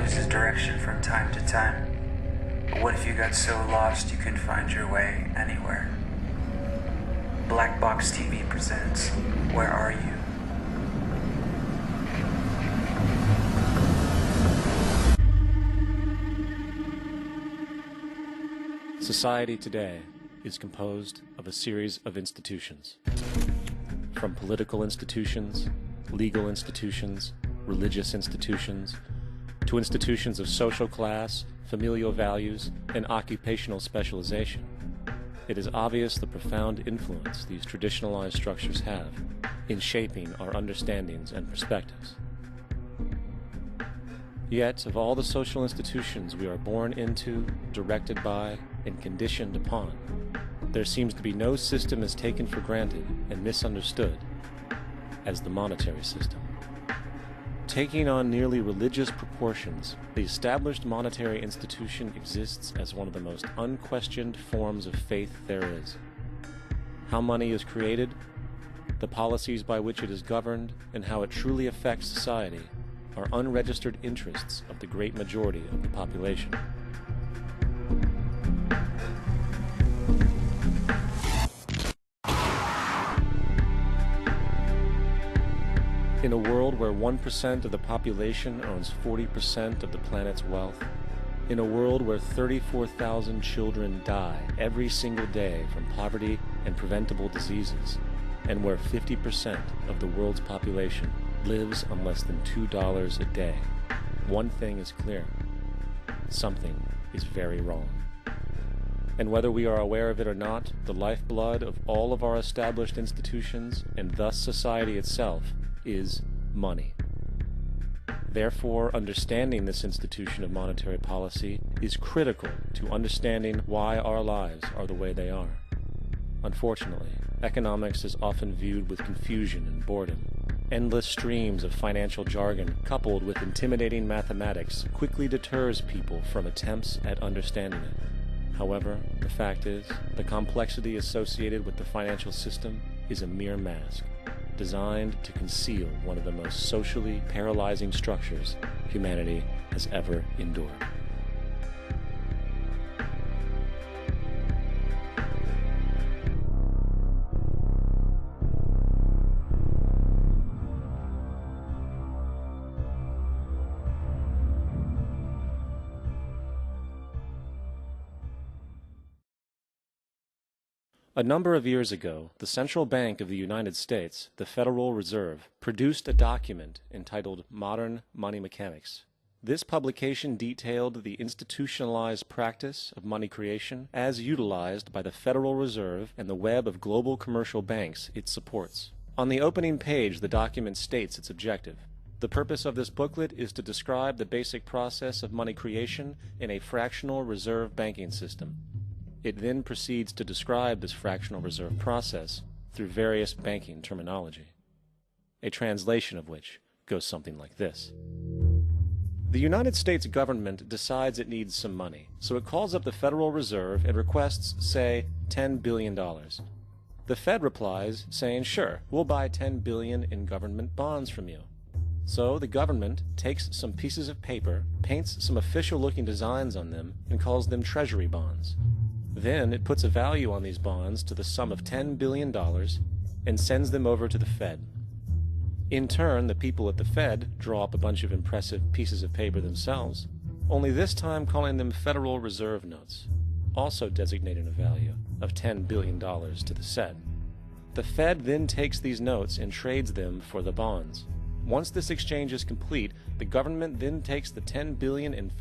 loses direction from time to time. But what if you got so lost you couldn't find your way anywhere? Black Box TV presents Where Are You? Society today is composed of a series of institutions. From political institutions, legal institutions, religious institutions, to institutions of social class, familial values, and occupational specialization. It is obvious the profound influence these traditionalized structures have in shaping our understandings and perspectives. Yet, of all the social institutions we are born into, directed by, and conditioned upon, there seems to be no system as taken for granted and misunderstood as the monetary system. Taking on nearly religious proportions, the established monetary institution exists as one of the most unquestioned forms of faith there is. How money is created, the policies by which it is governed, and how it truly affects society are unregistered interests of the great majority of the population. In a world where 1% of the population owns 40% of the planet's wealth, in a world where 34,000 children die every single day from poverty and preventable diseases, and where 50% of the world's population lives on less than $2 a day, one thing is clear: something is very wrong. And whether we are aware of it or not, the lifeblood of all of our established institutions, and thus society itself, is money. Therefore, understanding this institution of monetary policy is critical to understanding why our lives are the way they are. Unfortunately, economics is often viewed with confusion and boredom. Endless streams of financial jargon coupled with intimidating mathematics quickly deters people from attempts at understanding it. However, the fact is, the complexity associated with the financial system is a mere mask, designed to conceal one of the most socially paralyzing structures humanity has ever endured. A number of years ago, the Central Bank of the United States, the Federal Reserve, produced a document entitled Modern Money Mechanics. This publication detailed the institutionalized practice of money creation as utilized by the Federal Reserve and the web of global commercial banks it supports. On the opening page, the document states its objective. The purpose of this booklet is to describe the basic process of money creation in a fractional reserve banking system. It then proceeds to describe this fractional reserve process through various banking terminology, a translation of which goes something like this. The United States government decides it needs some money, so it calls up the Federal Reserve and requests, say, $10 billion. The Fed replies, saying, sure, we'll buy $10 billion in government bonds from you. So the government takes some pieces of paper, paints some official-looking designs on them, and calls them treasury bonds. Then it puts a value on these bonds to the sum of $10 billion and sends them over to the Fed. In turn, the people at the Fed draw up a bunch of impressive pieces of paper themselves, only this time calling them Federal Reserve notes, also designating a value of $10 billion to the Fed. The Fed then takes these notes and trades them for the bonds. Once this exchange is complete, the government then takes the $10 billion in